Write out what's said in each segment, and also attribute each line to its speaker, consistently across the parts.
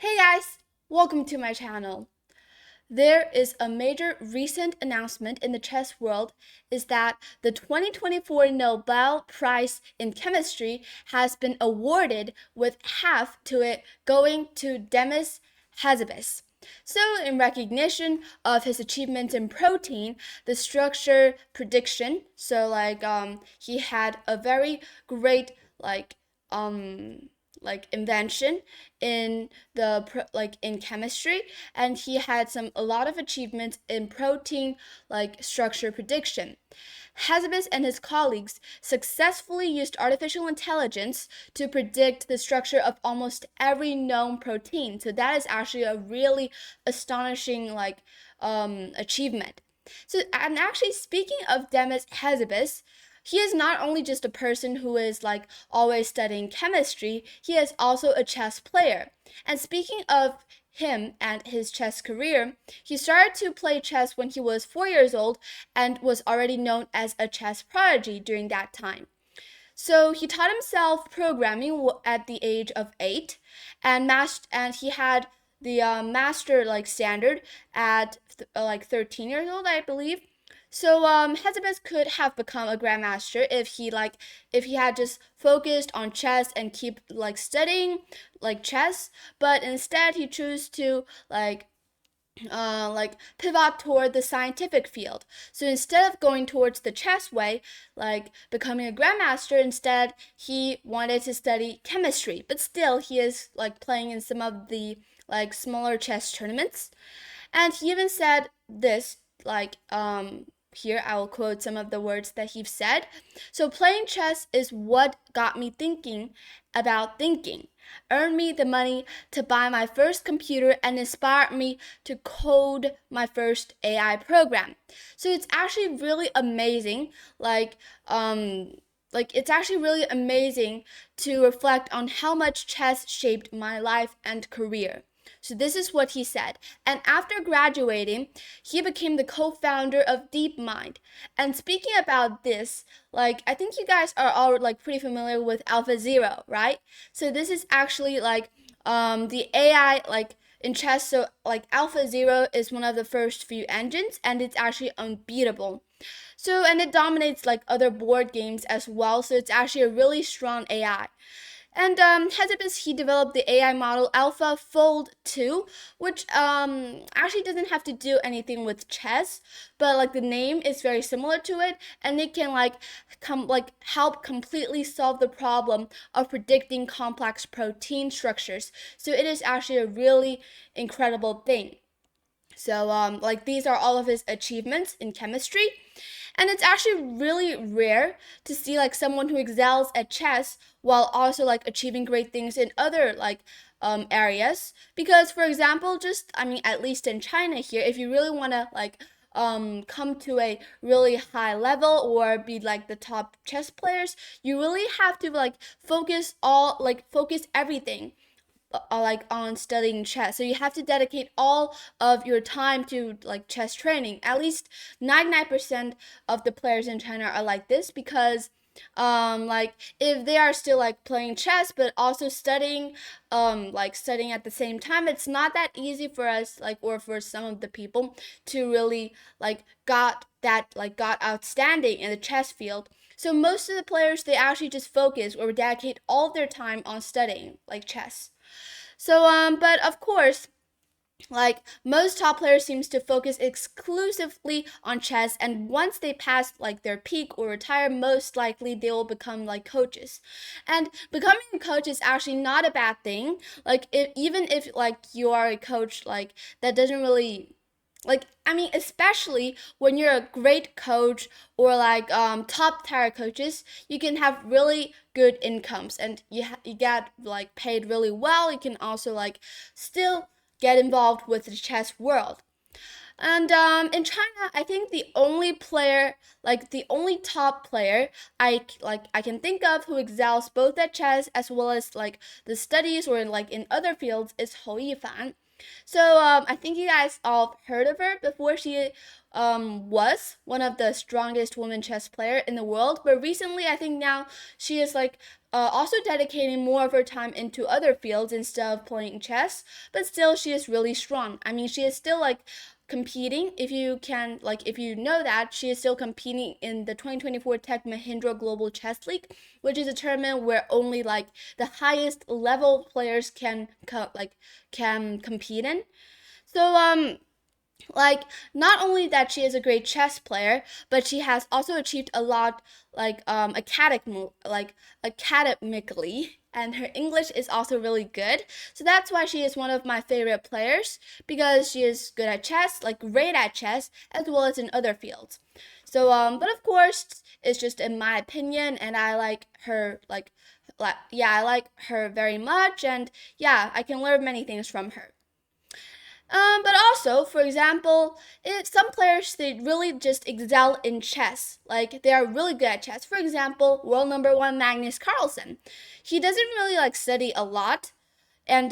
Speaker 1: Hey guys, welcome to my channel. There is a major recent announcement in the chess world is that the 2024 Nobel Prize in Chemistry has been awarded with half to it going to Demis Hassabis. So, in recognition of his achievements in protein, the structure prediction, he had a very great um invention in in chemistry, and he had a lot of achievements in protein structure prediction. Hassabis and his colleagues successfully used artificial intelligence to predict the structure of almost every known protein. So that is actually a really astonishing achievement. So, and actually, speaking of Demis Hassabis, he is not only just a person who is always studying chemistry, he is also a chess player. And speaking of him and his chess career, he started to play chess when he was 4 years old and was already known as a chess prodigy during that time. So he taught himself programming at the age of 8, and he had the master standard at 13 years old, I believe. So Hezibus could have become a grandmaster if he had just focused on chess and keep studying chess, but instead he chose to pivot toward the scientific field. So instead of going towards the chess way, like becoming a grandmaster, instead he wanted to study chemistry. But still, he is playing in some of the smaller chess tournaments. And he even said this here I will quote some of the words that he said. So playing chess is what got me thinking about thinking, earned me the money to buy my first computer, and inspired me to code my first AI program. So it's actually really amazing, it's actually really amazing to reflect on how much chess shaped my life and career. So this is what he said. And after graduating, he became the co-founder of DeepMind. And speaking about this, I think you guys are all pretty familiar with AlphaZero, right? So this is actually the AI in chess. So AlphaZero is one of the first few engines, and it's actually unbeatable. So, and it dominates other board games as well. So it's actually a really strong AI. And Hezibus, he developed the AI model AlphaFold 2, which actually doesn't have to do anything with chess, but the name is very similar to it, and it can help completely solve the problem of predicting complex protein structures. So it is actually a really incredible thing. So these are all of his achievements in chemistry. And it's actually really rare to see someone who excels at chess while also achieving great things in other areas. Because for example, just I mean at least in China here, if you really want to come to a really high level or be the top chess players, you really have to focus everything on studying chess. So you have to dedicate all of your time to chess training. At least 99% of the players in China are like this because if they are still playing chess but also studying studying at the same time, it's not that easy for us or for some of the people to really got outstanding in the chess field. So most of the players, they actually just focus or dedicate all of their time on studying chess. So, but of course, most top players seems to focus exclusively on chess, and once they pass their peak or retire, most likely they will become coaches. And becoming a coach is actually not a bad thing. Even if you are a coach that doesn't really I mean, especially when you're a great coach or top tier coaches, you can have really good incomes, and you get paid really well. You can also still get involved with the chess world. And in China, I think the only player, the only top player I can think of who excels both at chess as well as the studies or in other fields is Hou Yifan. So I think you guys all heard of her before. She was one of the strongest women chess player in the world, but recently I think now she is like also dedicating more of her time into other fields instead of playing chess, but still she is really strong. I mean, she is still like competing. If you can, like, if you know that, she is still competing in the 2024 Tech Mahindra Global Chess League, which is a tournament where only like the highest level players can compete in. So like, not only that she is a great chess player, but she has also achieved a lot like academically, and her English is also really good. So that's why she is one of my favorite players, because she is good at chess, like great at chess, as well as in other fields. So but of course it's just in my opinion, and I like her yeah, I like her very much, and yeah, I can learn many things from her. But also, for example, some players, they really just excel in chess. Like, they are really good at chess. For example, world number one Magnus Carlsen. He doesn't really like study a lot, and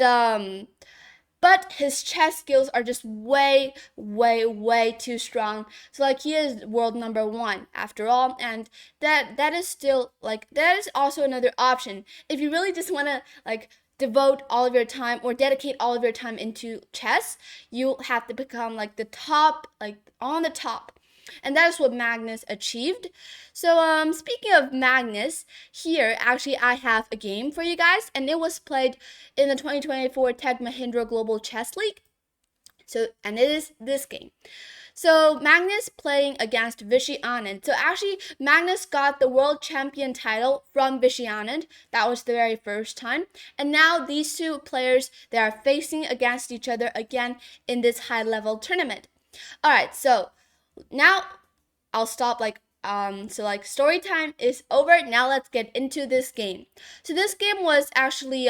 Speaker 1: but his chess skills are just way, way, way too strong. So like, he is world number one after all, and that is still like, that is also another option if you really just want to like devote all of your time or dedicate all of your time into chess. You have to become like the top, like on the top. And that is what Magnus achieved. So speaking of Magnus, here actually I have a game for you guys, and it was played in the 2024 Tech Mahindra Global Chess League. So, and it is this game. So Magnus playing against Viswanathan Anand. So actually, Magnus got the world champion title from Viswanathan. That was the very first time. And now these two players, they are facing against each other again in this high level tournament. All right, so now I'll stop so like story time is over. Now let's get into this game. So this game was actually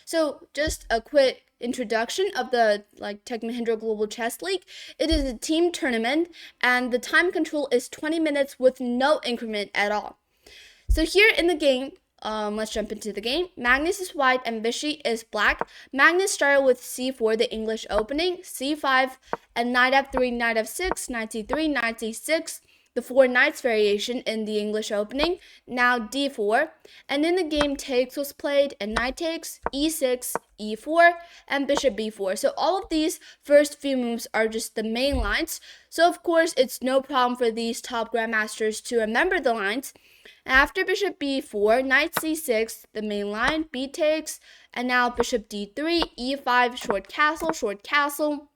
Speaker 1: so just a quick introduction of the like Tech Mahindra Global Chess League. It is a team tournament, and the time control is 20 minutes with no increment at all. So here in the game, let's jump into the game. Magnus is white and Vichy is black. Magnus started with c4, the English opening, c5, and knight f3, knight f6, knight c3, knight c6, the four knights variation in the English opening, now d4, and then the game takes was played, and knight takes, e6, e4, and bishop b4. So all of these first few moves are just the main lines. So of course it's no problem for these top grandmasters to remember the lines. After bishop b4, knight c6, the main line, b takes, and now bishop d3, e5, short castle, short castle.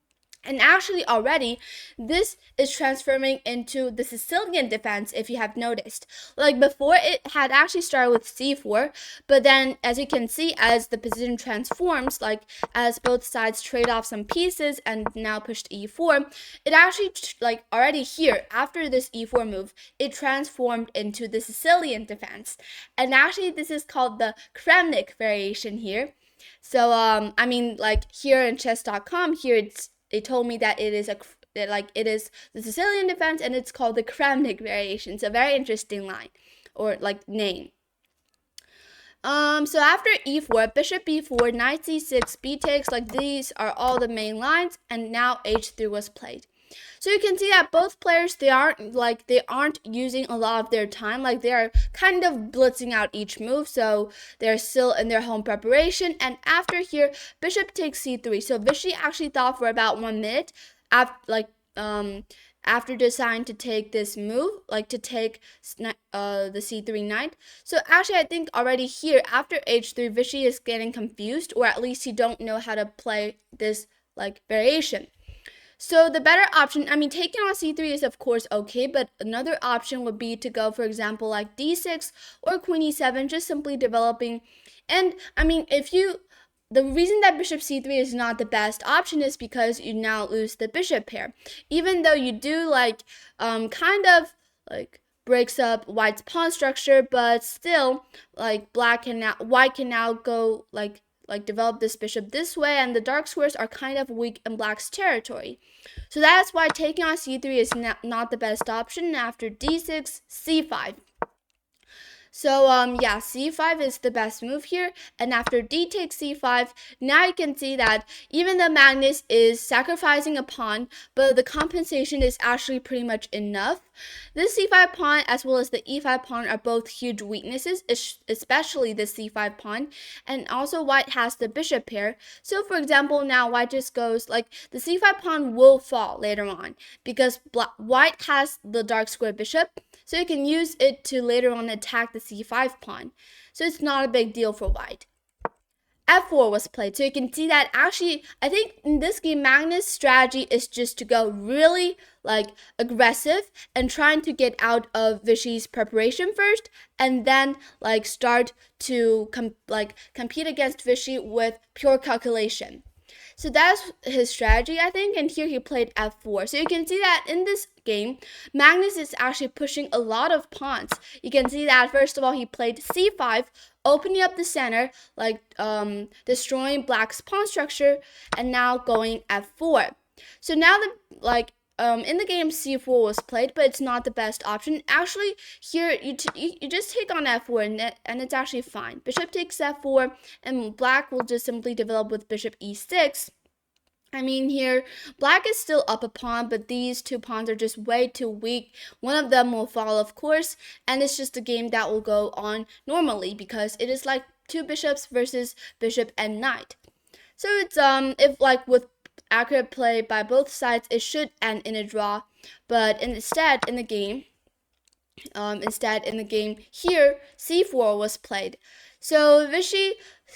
Speaker 1: And actually already, this is transforming into the Sicilian defense, if you have noticed. Like before, it had actually started with c4, but then as you can see, as the position transforms, like as both sides trade off some pieces and now pushed e4, it actually, like already here, after this e4 move, it transformed into the Sicilian defense. And actually, this is called the Kramnik variation here. So, I mean, like here in chess.com, here they told me that it is it is the Sicilian defense, and it's called the Kramnik variation. It's a very interesting line or like name. So after e4, bishop b4, knight c6, b takes, like these are all the main lines, and now h3 was played. So you can see that both players, they aren't using a lot of their time. Like they are kind of blitzing out each move, so they're still in their home preparation. And after here, bishop takes c3. So Vichy actually thought for about 1 minute after deciding to take this move, like to take the c3 knight. So actually, I think already here after h3, Vichy is getting confused, or at least he don't know how to play this like variation. So the better option, I mean, taking on c3 is of course okay, but another option would be to go, for example, like d6 or queen e7, just simply developing. And I mean, the reason that bishop c3 is not the best option is because you now lose the bishop pair. Even though you do like kind of like breaks up white's pawn structure, but still like white can now go like develop this bishop this way, and the dark squares are kind of weak in black's territory. So that's why taking on c3 is not the best option. After d6, c5. So yeah, c5 is the best move here, and after d takes c5, now you can see that even though Magnus is sacrificing a pawn, but the compensation is actually pretty much enough. This c5 pawn as well as the e5 pawn are both huge weaknesses, especially the c5 pawn, and also white has the bishop pair. So for example, now white just goes like the c5 pawn will fall later on because white has the dark square bishop, so you can use it to later on attack the c5 pawn. So it's not a big deal for white. f4 was played, so you can see that actually I think in this game Magnus' strategy is just to go really like aggressive and trying to get out of Vishy's preparation first, and then like start to compete against Vishy with pure calculation. So that's his strategy, I think, and here he played f4. So you can see that in this game, Magnus is actually pushing a lot of pawns. You can see that first of all he played c5, opening up the center, like destroying black's pawn structure, and now going f4. So now in the game c4 was played, but it's not the best option. Actually, here you just take on f4 and it's actually fine. Bishop takes f4, and black will just simply develop with bishop e6. I mean, here, black is still up a pawn, but these two pawns are just way too weak. One of them will fall, of course, and it's just a game that will go on normally because it is like two bishops versus bishop and knight. So it's if like with accurate play by both sides, it should end in a draw, but instead in the game here, c4 was played. So Vishy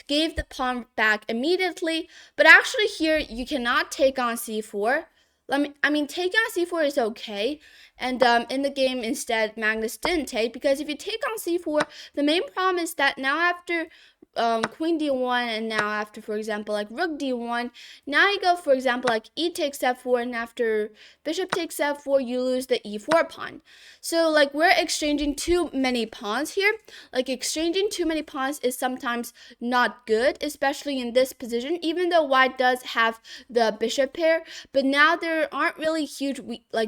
Speaker 1: gave the pawn back immediately, but actually here you cannot take on c4. I mean, taking on c4 is okay, and in the game instead Magnus didn't take, because if you take on c4, the main problem is that now after queen d1, and now after, for example, like rook d1, now you go, for example, like e takes f4, and after bishop takes f4, you lose the e4 pawn. So like we're exchanging too many pawns here. Like exchanging too many pawns is sometimes not good, especially in this position, even though white does have the bishop pair, but now there aren't really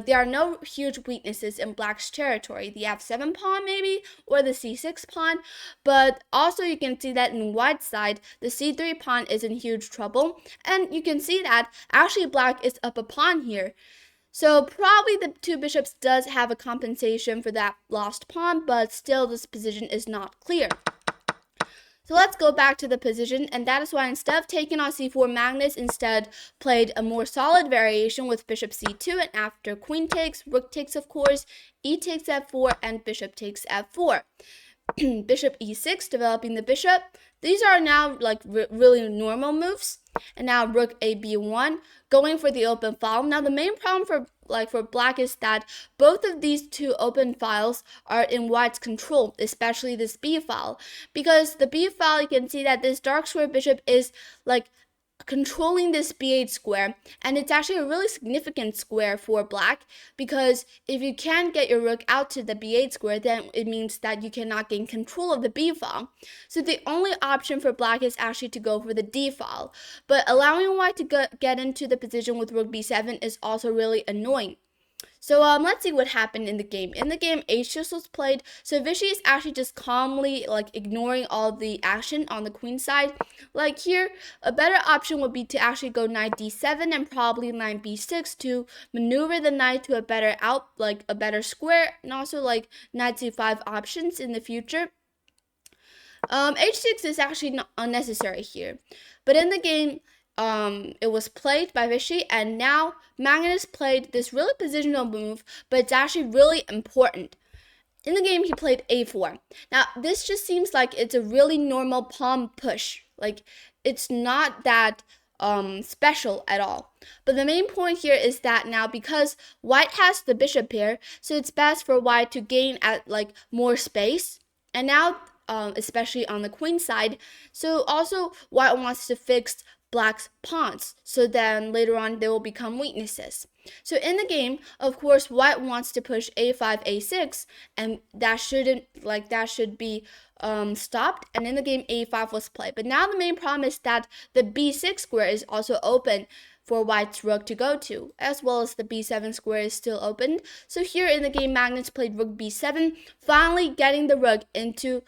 Speaker 1: there are no huge weaknesses in black's territory. The f7 pawn maybe, or the c6 pawn, but also you can see that in white's side, the c3 pawn is in huge trouble, and you can see that actually black is up a pawn here. So probably the two bishops does have a compensation for that lost pawn, but still this position is not clear. So let's go back to the position, and that is why instead of taking on c4, Magnus instead played a more solid variation with bishop c2, and after queen takes, rook takes of course, e takes f4, and bishop takes f4. Bishop e6, developing the bishop. These are now like really normal moves. And now rook a b1, going for the open file. Now the main problem for black is that both of these two open files are in white's control, especially this b file, because the b file, you can see that this dark square bishop is like controlling this b8 square, and it's actually a really significant square for black, because if you can't get your rook out to the b8 square, then it means that you cannot gain control of the b file. So the only option for black is actually to go for the d file, but allowing white to get into the position with rook b7 is also really annoying. So let's see what happened in the game. In the game, h6 was played. So Vishy is actually just calmly like ignoring all the action on the queen side. Like here, a better option would be to actually go knight d7 and probably knight b6 to maneuver the knight to a better square, and also like knight c5 options in the future. H6 is actually not unnecessary here, but in the game, it was played by Vishy, and now Magnus played this really positional move, but it's actually really important. In the game, he played a4. Now, this just seems like it's a really normal pawn push. Like, it's not that special at all. But the main point here is that now, because white has the bishop pair, so it's best for white to gain at like more space. And now, especially on the queen side, so also white wants to fix black's pawns, so then later on they will become weaknesses. So in the game, of course, white wants to push a5, a6, and that should be stopped. And in the game, a5 was played. But now the main problem is that the b6 square is also open for white's rook to go to, as well as the b7 square is still open. So here in the game, Magnus played rook b7, finally getting the rook into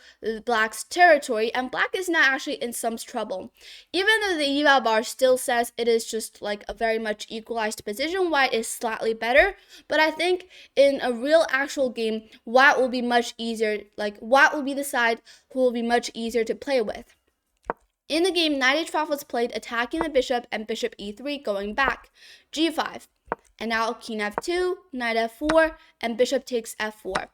Speaker 1: black's territory, and black is now actually in some trouble. Even though the eval bar still says it is just like a very much equalized position, white is slightly better, but I think in a real actual game, white will be much easier, like white will be the side who will be much easier to play with. In the game, knight h5 was played, attacking the bishop, and bishop e3 going back, g5. And now king f2, knight f4, and bishop takes f4.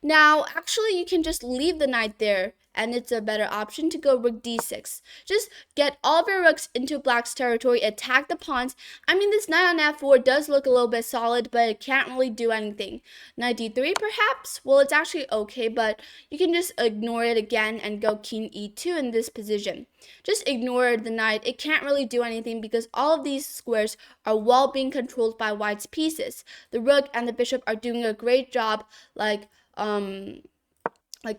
Speaker 1: Now, actually, you can just leave the knight there, and it's a better option to go rook d6. Just get all of your rooks into black's territory, attack the pawns. I mean, this knight on f4 does look a little bit solid, but it can't really do anything. Knight d3 perhaps? Well, it's actually okay, but you can just ignore it again and go king e2 in this position. Just ignore the knight. It can't really do anything because all of these squares are well being controlled by white's pieces. The rook and the bishop are doing a great job, like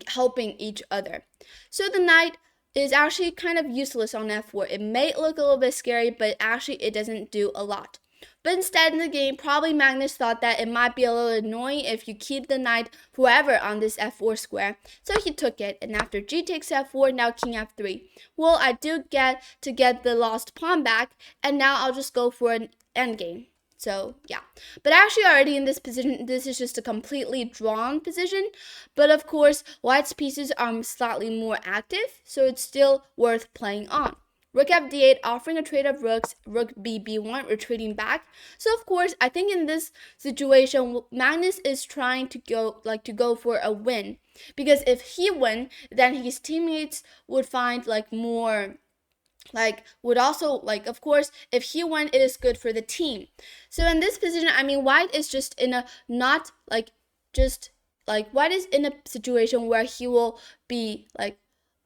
Speaker 1: helping each other. So the knight is actually kind of useless on f4. It may look a little bit scary, but actually it doesn't do a lot. But instead in the game, probably Magnus thought that it might be a little annoying if you keep the knight forever on this f4 square. So he took it, and after g takes f4, now king f3. Well, I do get to get the lost pawn back, and now I'll just go for an endgame. So, yeah. But actually already in this position, this is just a completely drawn position. But of course, white's pieces are slightly more active, so it's still worth playing on. Rook f d8, offering a trade of rooks, rook b1, retreating back. So of course, I think in this situation, Magnus is trying to go for a win. Because if he win, then his teammates would find would also of course if he won, it is good for the team. So in this position, I mean, white is just in a white is in a situation where he will be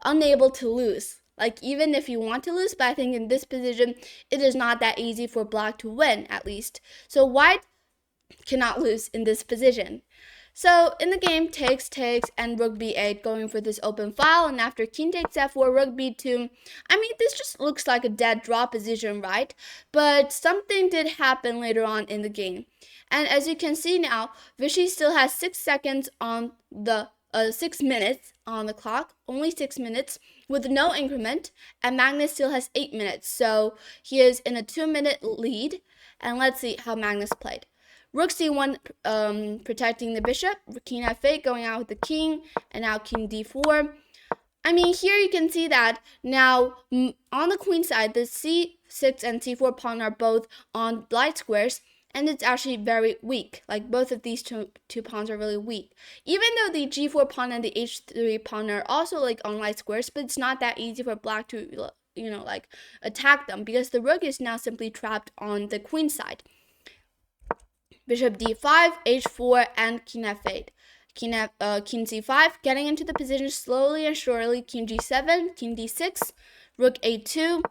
Speaker 1: unable to lose, even if you want to lose. But I think in this position, it is not that easy for black to win, at least. So white cannot lose in this position. So in the game, takes, and rook b8, going for this open file, and after king takes f4, rook b2, I mean, this just looks like a dead draw position, right? But something did happen later on in the game. And as you can see now, Vishy still has 6 seconds on the 6 minutes on the clock, only 6 minutes, with no increment, and Magnus still has 8 minutes, so he is in a 2-minute lead. And let's see how Magnus played. Rook c1, protecting the bishop, king f8, going out with the king, and now king d4. I mean, here you can see that now on the queen side, the c6 and c4 pawn are both on light squares, and it's actually very weak. Both of these two pawns are really weak. Even though the g4 pawn and the h3 pawn are also on light squares, but it's not that easy for black to attack them because the rook is now simply trapped on the queen side. Bishop d5, h4, and king f8. King c5, getting into the position slowly and surely. King g7, king d6, rook a2,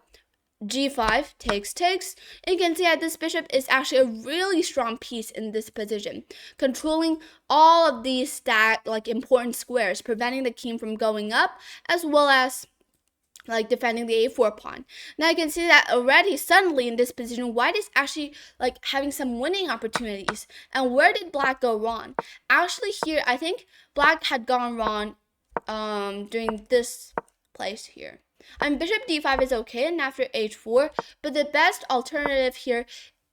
Speaker 1: g5, takes. And you can see that this bishop is actually a really strong piece in this position, controlling all of these important squares, preventing the king from going up, as well as defending the a4 pawn. Now you can see that already suddenly in this position, white is actually having some winning opportunities. And where did black go wrong? Actually here, I think black had gone wrong during this place here. Bishop d5 is okay, and after h4, but the best alternative here,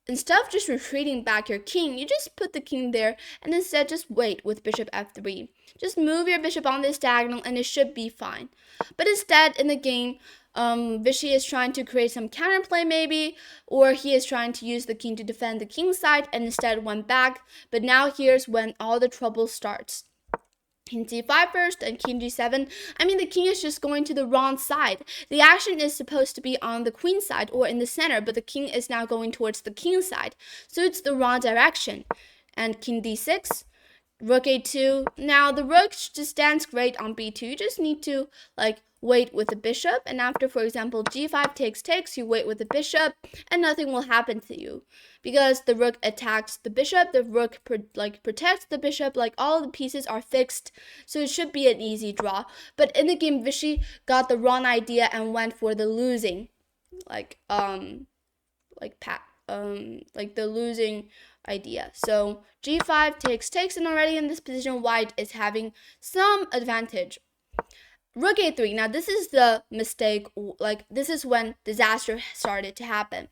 Speaker 1: instead of just retreating back your king, you just put the king there and instead just wait with bishop f3. Just move your bishop on this diagonal and it should be fine. But instead, in the game, Vishy is trying to create some counterplay maybe, or he is trying to use the king to defend the king side and instead went back. But now here's when all the trouble starts. King c5 first and king g7. I mean, the king is just going to the wrong side. The action is supposed to be on the queen side or in the center, but the king is now going towards the king side. So it's the wrong direction. And king d6, rook a2. Now the rook just stands great on b2. You just need to wait with the bishop, and after, for example, g5 takes, you wait with the bishop and nothing will happen to you because the rook attacks the bishop, the rook protects the bishop, all the pieces are fixed, so it should be an easy draw. But in the game, Vishy got the wrong idea and went for the losing path. like the losing idea. So g5 takes, and already in this position, white is having some advantage. Rook a3. Now this is the mistake. Like this is when disaster started to happen.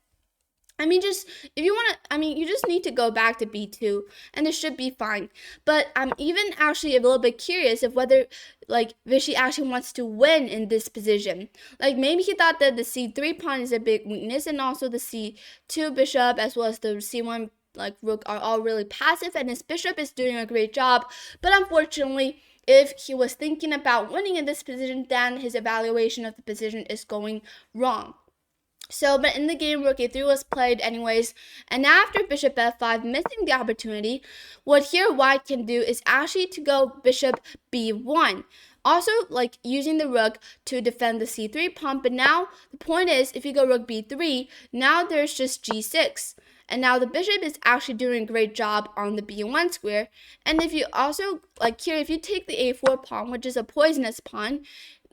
Speaker 1: I mean, just if you want to, I mean, you just need to go back to b2 and it should be fine. But I'm even actually a little bit curious of whether like Vishy actually wants to win in this position. Like maybe he thought that the c3 pawn is a big weakness, and also the c2 bishop as well as the c1 like rook are all really passive, and his bishop is doing a great job. But unfortunately, if he was thinking about winning in this position, then his evaluation of the position is going wrong. So, but in the game, rook a3 was played anyways, and after bishop f5, missing the opportunity, what here white can do is actually to go bishop b1. Also, like using the rook to defend the c3 pawn, but now the point is, if you go rook b3, now there's just g6. And now the bishop is actually doing a great job on the b1 square. And if you also, like here, if you take the a4 pawn, which is a poisonous pawn,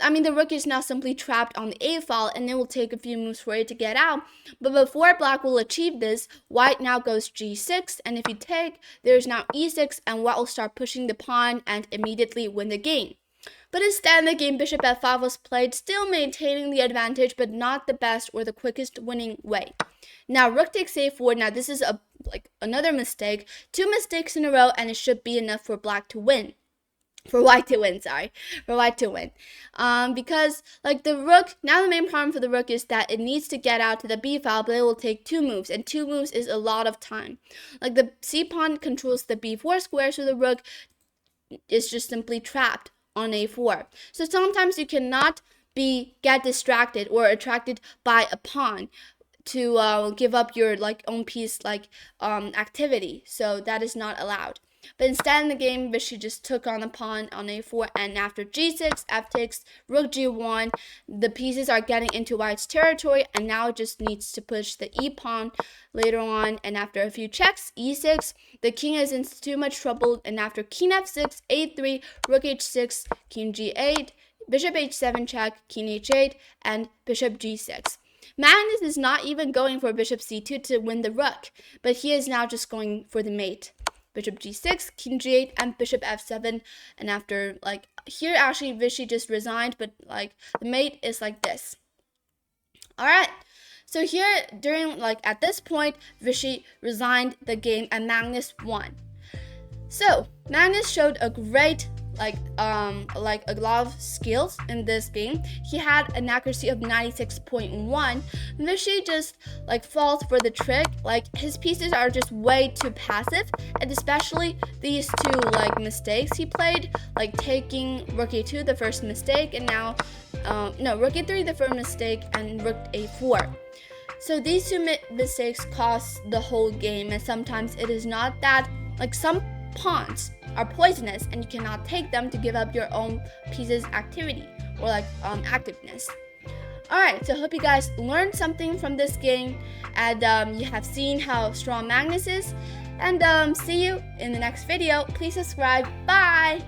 Speaker 1: I mean, the rook is now simply trapped on the a file, and it will take a few moves for it to get out. But before black will achieve this, white now goes g6, and if you take, there's now e6, and white will start pushing the pawn and immediately win the game. But instead, the game bishop f5 was played, still maintaining the advantage, but not the best or the quickest winning way. Now, rook takes a4. Now, this is another mistake. 2 mistakes in a row, and it should be enough for black to win. For white to win, because like the rook, now the main problem for the rook is that it needs to get out to the b file, but it will take 2 moves, and 2 moves is a lot of time. Like the c pawn controls the b4 square, so the rook is just simply trapped on a4. So sometimes you cannot get distracted or attracted by a pawn to give up your own piece activity. So that is not allowed. But instead in the game, Vishy just took on the pawn on a4, and after g6, f takes, rook g1, the pieces are getting into white's territory, and now it just needs to push the e pawn later on. And after a few checks, e6, the king is in too much trouble, and after king f6, a3, rook h6, king g8, bishop h7 check, king h8, and bishop g6. Magnus is not even going for bishop c2 to win the rook, but he is now just going for the mate. Bishop g6, king g8, and bishop f7. And after, here actually Vishy just resigned, but the mate is like this. Alright, so here at this point, Vishy resigned the game and Magnus won. So Magnus showed a great a lot of skills in this game. He had an accuracy of 96.1. Vishy just falls for the trick. His pieces are just way too passive, and especially these two mistakes he played, taking rook a2, the first mistake, and now rook a3, the first mistake, and rook a4. So these two mistakes cost the whole game, and sometimes it is not that some pawns are poisonous and you cannot take them to give up your own piece's activity or activeness. Alright, so I hope you guys learned something from this game, and you have seen how strong Magnus is, and see you in the next video. Please subscribe. Bye!